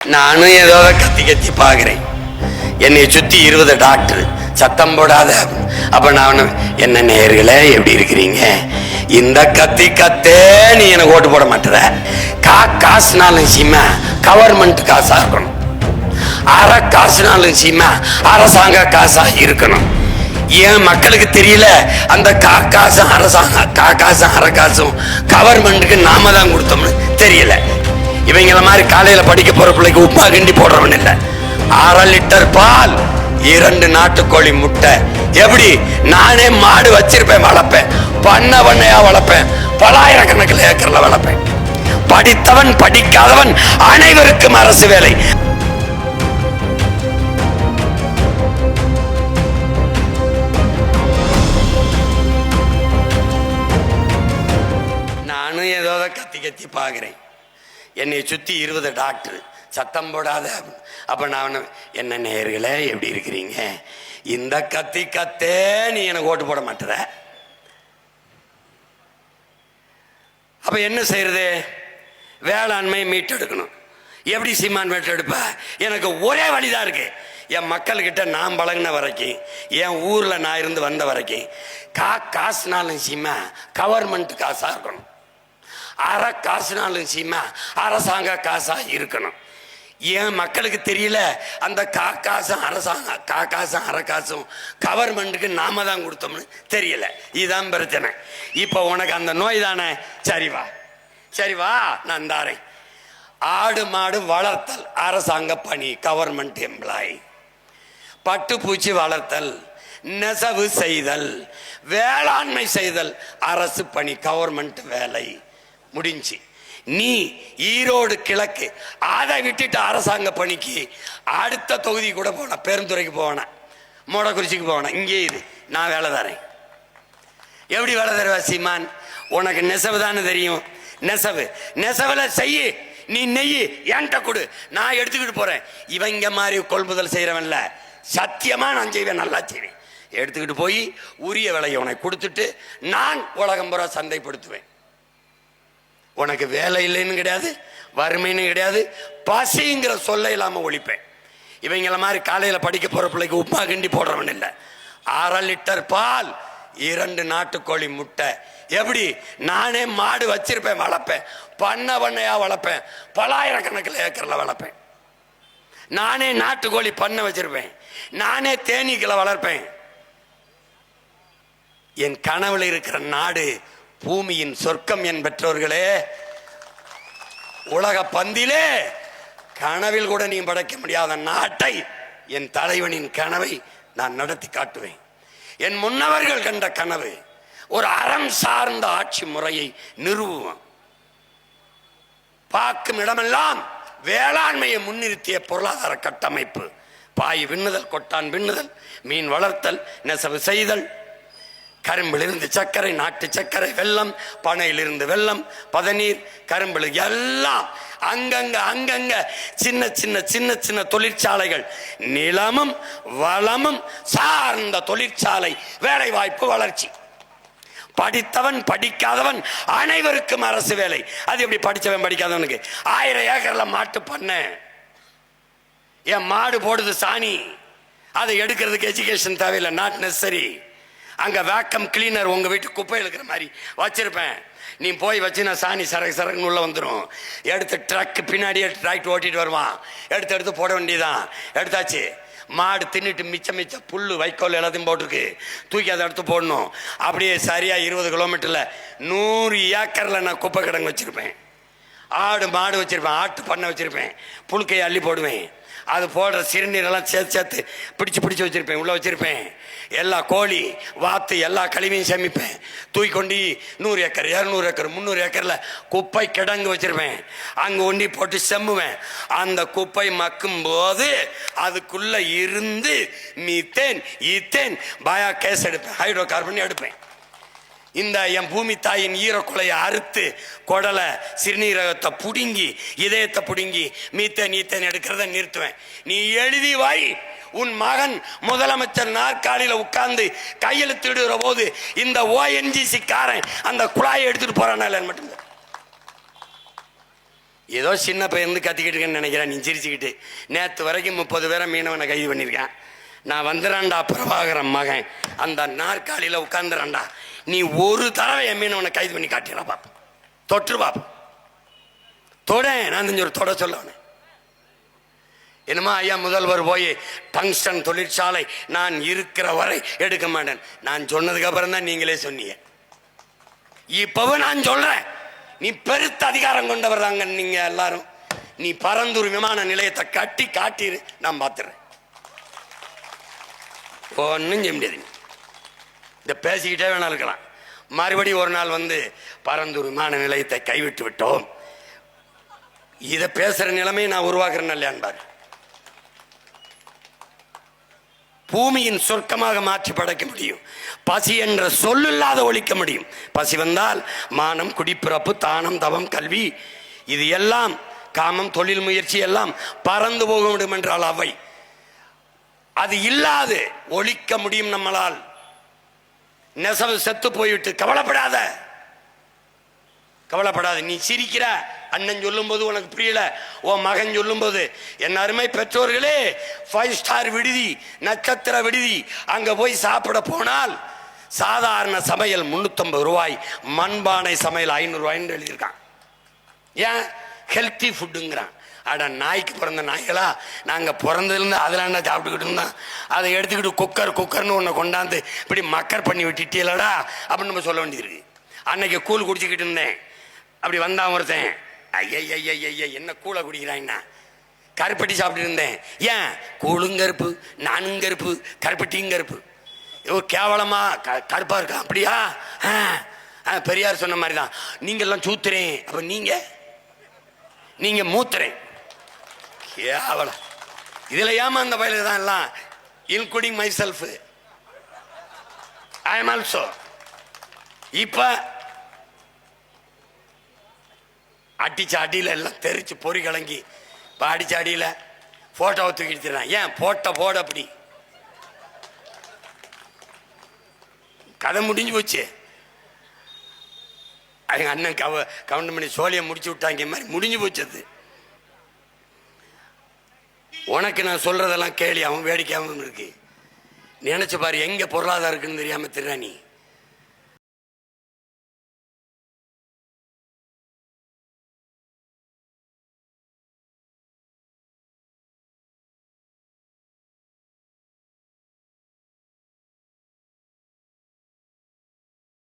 நானும் ஏதோ கத்தி கத்தி பாக்குறேன். என்னை சுத்தி 20 டாக்டர் சத்தம் போடாத. அப்ப நான் என்ன நேயர்களே எப்படி இருக்கிறீங்க? இந்த கத்தி கத்தே நீ எனக்கு ஓட்டு போட மாட்டேற. காசுனாலும் சீமா கவர்மெண்ட் காசா இருக்கணும், அரை காசுனாலும் சீமா அரசாங்க காசா இருக்கணும். ஏன் மக்களுக்கு தெரியல? அந்த காசும் அரசாங்கம், காசும் அரை காசும் கவர்மெண்ட்டுக்கு நாம தான் கொடுத்தோம்னு தெரியல. இவங்கள மாதிரி காலையில படிக்க போற பிள்ளைக்கு உப்பா கிண்டி போடுறவன் இல்லை. 1/2 லிட்டர் பால், 2 நாட்டுக்கோழி முட்டை. எப்படி? நானே மாடு வச்சிருப்பேன், வளர்ப்பேன், பண்ணையா வளர்ப்பேன், பலாயிரக்கணக்கில் ஏக்கர்ல வளர்ப்பேன். படித்தவன் படிக்காதவன் அனைவருக்கும் அரசு வேலை. நானும் ஏதோ கத்தி கத்தி பாக்குறேன். என்னை சுத்தி 20 டாக்டர் சத்தம் போடாத. அப்ப நான் என்ன நேயர்களே எப்படி இருக்கிறீங்க? இந்த கத்தி கத்தே நீ எனக்கு ஓட்டு போட மாட்டேற. அப்ப என்ன செய்யறது? வேளாண்மை மீட்டெடுக்கணும். எப்படி சீமான் மீட்டெடுப்ப? எனக்கு ஒரே வழிதான் இருக்கு. என் மக்கள்கிட்ட நான் பழகின வரைக்கும், என் ஊர்ல நான் இருந்து வந்த வரைக்கும், காசுனாலும் சீமா கவர்மெண்ட் காசா இருக்கணும், அரை காசுனாலும் சீமா அரசாங்க காசா இருக்கணும். ஏன் மக்களுக்கு தெரியல? அந்த காசும் அரசாங்க, காசும் அரை காசும் கவர்மெண்ட்டுக்கு நாம தான் கொடுத்தோம்னு தெரியல. இதுதான் பிரச்சனை. இப்ப உனக்கு அந்த நோய் தானே? சரி வா நான் தாரேன். ஆடு மாடு வளர்த்தல் அரசாங்க பணி, கவர்மெண்ட் எம்ப்ளாயி. பட்டுப்பூச்சி வளர்த்தல், நெசவு செய்தல், வேளாண்மை செய்தல் அரசு பணி, கவர்மெண்ட் வேலை. முடிஞ்சு. நீ ஈரோடு கிழக்கு அதை விட்டுட்டு அரசாங்க பணிக்கு அடுத்த தொகுதி கூட போன, பெருந்துறைக்கு போன, மோடக்குறிச்சிக்கு போன. இங்கே இது நான் வேலை தரேன். எப்படி வேலை தருவா சீமான்? உனக்கு நெசவு தானே தெரியும். நெசவுல செய்ய நீ நெய் என்கிட்ட கொடு, நான் எடுத்துக்கிட்டு போறேன். இவங்க மாதிரி கொள்முதல் செய்யறவன்ல சத்தியமா நான் செய்வேன், நல்லா செய்வேன். எடுத்துக்கிட்டு போய் உரிய விலையை உனக்கு கொடுத்துட்டு நான் உலகம் பூரா சந்தைப்படுத்துவேன். உனக்கு வேலை இல்லைன்னு கிடையாது, வறுமைன்னு கிடையாது, பசிங்கிற சொல்ல இல்லாம ஒழிப்பேன். இவங்கள மாதிரி காலையில படிக்க போற பிள்ளைக்கு உப்பா கிண்டி போடுறவன் இல்லை. 1/2 லிட்டர் பால், 2 நாட்டுக்கோழி முட்டை. எப்படி? நானே மாடு வச்சிருப்பேன், வளர்ப்பேன், பண்ணையா வளர்ப்பேன், பலாயிரக்கணக்கில் ஏக்கர்ல வளர்ப்பேன். நானே நாட்டுக்கோழி பண்ணை வச்சிருப்பேன், நானே தேனீக்களை வளர்ப்பேன். என் கனவுல இருக்கிற நாடு பூமியின் சொர்க்கம். என் பெற்றோர்களே, உலக பந்திலே கனவில் கூட நீ படைக்க முடியாத நாட்டை, என் தலைவனின் கனவை நான் நடத்தி காட்டுவேன். என் முன்னவர்கள் கண்ட கனவு, ஒரு அறம் சார்ந்த ஆட்சி முறையை நிறுவுவோம். பார்க்கும் இடமெல்லாம் வேளாண்மையை முன்னிறுத்திய பொருளாதார கட்டமைப்பு. பாய் விண்ணுதல், கொட்டான் பின்னுதல், மீன் வளர்த்தல், நெசவு செய்தல், கரும்பிலிருந்து சர்க்கரை, நாட்டு சர்க்கரை, வெல்லம், பனையிலிருந்து வெல்லம், பதநீர், கரும்பு எல்லாம் அங்கங்க சின்ன சின்ன தொழிற்சாலைகள். நிலமும் வளமும் சார்ந்த தொழிற்சாலை, வேலை வாய்ப்பு, வளர்ச்சி. படித்தவன் படிக்காதவன் அனைவருக்கும் அரசு வேலை. அது எப்படி? படித்தவன் படிக்காதவனுக்கு 1000 ஏக்கர்ல மாட்டு பண்ண. என் மாடு போடுது சாணி, அதை எடுக்கிறதுக்கு எஜுகேஷன் தேவையில்லை, நாட் நெசசரி. அங்க வேக்கம் கிளீனர் உங்க வீட்டு குப்பை இருக்கிற மாதிரி வச்சிருப்பேன். நீ போய் வச்சு நான் சாணி சரக்குன்னு உள்ள வந்துடும். எடுத்து ட்ரக் பின்னாடியே டிராக்டர் ஓட்டிட்டு வருவான். எடுத்து போட வேண்டியதான். எடுத்தாச்சு. மாடு தின்னுட்டு மிச்ச புல்லு வைக்கோல் எல்லாத்தையும் போட்டிருக்கு, தூக்கி அதை எடுத்து போடணும். அப்படியே சரியா 20 கிலோமீட்டர்ல 100 ஏக்கர்ல நான் குப்பை கிடங்கு வச்சிருப்பேன். ஆடு மாடு வச்சிருப்பேன், ஆட்டு பண்ணை வச்சிருப்பேன், புழுக்கையை அள்ளி போடுவேன். அது போடுற சிறுநீரெல்லாம் சேர்த்து பிடிச்சு வச்சிருப்பேன், உள்ள வச்சிருப்பேன். எல்லா கோழி வாத்து எல்லா கழிவையும் சேமிப்பேன். தூக்கி கொண்டு 100 ஏக்கர் 200 ஏக்கர் 300 ஏக்கர்ல குப்பை கிடங்கு வச்சிருப்பேன். அங்க ஒண்டி போட்டு செம்முவேன். அந்த குப்பை மக்கும் போது அதுக்குள்ள இருந்து மீத்தேன், ஈத்தேன், பயா கேஸ் எடுப்பேன், ஹைட்ரோ கார்பன் எடுப்பேன். இந்த என் பூமி தாயின் ஈரக்குலையை அறுத்து குடலை, சிறுநீரகத்தை புடுங்கி, இதயத்தை புடுங்கி மீத்தேன் ஈத்தேன் எடுக்கிறத நிறுத்துவேன். நீ எழுதி வாய். உன் மகன் முதலமைச்சர் நாற்காலியில உட்கார்ந்து கையெழுத்திடுகிற போது இந்த ONGC காரன் அந்த குழாயை எடுத்துட்டு போறானா மட்டும். ஏதோ சின்ன பையன் கத்திக்கிட்டு இருக்கேன்னு நினைக்கிறேன். நீ சிரிச்சுக்கிட்டு நேற்று வரைக்கும் 30 பேரை மீனவனை கைது பண்ணியிருக்கேன். நான் வந்துடுறான்டா பிரபாகரன் மகன், அந்த நாற்காலியில் உட்காந்துறான்டா. நீ ஒரு தடவை என் மீனவனை கைது பண்ணி காட்டிடா பாப்பா, தொற்று பாப்பா, தொட. நான் தெரிஞ்ச ஒரு தொட சொல்லவனே என்னமா ஐயா முதல்வர் போய் டங்ஸ்டன் தொழிற்சாலை நான் இருக்கிற வரை எடுக்க மாட்டேன். நான் சொன்னதுக்கு அப்புறம் தான் நீங்களே சொன்னீங்க. இப்பவும் நான் சொல்றேன், நீ பெருத்த அதிகாரம் கொண்டவர் தாங்க நீங்க எல்லாரும். நீ பரந்தூர் விமான நிலையத்தை கட்டி காட்டிரு, நான் பார்த்துறேன். ஒன்னும் செய்ய முடியாது. இந்த பேசிக்கிட்டே வேணா இருக்கலாம். மறுபடியும் ஒரு நாள் வந்து பரந்தூர் விமான நிலையத்தை கைவிட்டு விட்டோம், இதை பேசுற நிலைமையை நான் உருவாக்குறேன் இல்லையான்பாரு. பூமியின் சொர்க்கமாக மாற்றி படைக்க முடியும். பசி என்ற சொல்லில்லாத ஒழிக்க முடியும். பசி வந்தால் மானம், குடிப்பிறப்பு, தானம், தவம், கல்வி, இது எல்லாம் காமம், தொழில் முயற்சி எல்லாம் பறந்து போக முடியும் என்றால் அவை அது இல்லாது ஒழிக்க முடியும் நம்மளால். நெசவு செத்து போய்விட்டு கவலைப்படாத, கவலைப்படாத. நீ சிரிக்கிற, அண்ணன் சொல்லும் போது உனக்கு புரியல, உன் மகன் சொல்லும் போது. என் அருமை பெற்றோர்களே, 5 ஸ்டார் விடுதி, நட்சத்திர விடுதி, அங்க போய் சாப்பிட போனால் சாதாரண சமையல் 350 ரூபாய், மண்பானை சமையல் 500 ரூபாய்ன்னு எழுதியிருக்கான். ஏன்? ஹெல்த்தி ஃபுட்டுங்கிறான். அட நாய்க்கு பிறந்த நாய்களா, நாங்கள் பிறந்ததுலேருந்து அதெல்லாம் சாப்பிட்டுக்கிட்டு இருந்தோம். அதை எடுத்துக்கிட்டு குக்கர்னு ஒன்று கொண்டாந்து இப்படி மக்கர் பண்ணி விட்டுட்டீங்களடா அப்படின்னு நம்ம சொல்ல வேண்டியிருக்கு. அன்னைக்கு கூழ் குடிச்சுக்கிட்டு இருந்தேன், அப்படி வந்தான் ஒருத்தன், ஐய என்ன கூழை குடிக்கிறாங்கன்னா, கருப்பட்டி சாப்பிட்டு இருந்தேன். ஏன்? கூழும் கருப்பு, நானும் கருப்பு, கருப்பட்டியும் கருப்பு. கேவலமா கருப்பா இருக்கா? அப்படியா? பெரியார் சொன்ன மாதிரி தான். நீங்கெல்லாம் சூத்துறேன், அப்ப நீங்க மூத்துறேன். கேவலம். இதுல ஏமா அந்த பயில தான் எல்லாம், including my self, I am also. இப்ப அடிச்ச அடியில் எல்லாம் தெரிச்சு பொறி கலங்கி, இப்போ அடிச்ச அடியில் ஃபோட்டோவை தூக்கிடுறான். ஏன்? போட அப்படி கதை முடிஞ்சு போச்சு. எங்கள் அண்ணன் கவுண்ட் பண்ணி சோழியை முடிச்சு விட்டாங்க மாதிரி முடிஞ்சு போச்சு. அது உனக்கு நான் சொல்றதெல்லாம் கேள்வி, அவன் வேடிக்கையாகவும் இருக்கு. நினைச்சு பாரு, எங்க பொருளாதாரம் இருக்குன்னு தெரியாம திர்ற நீ.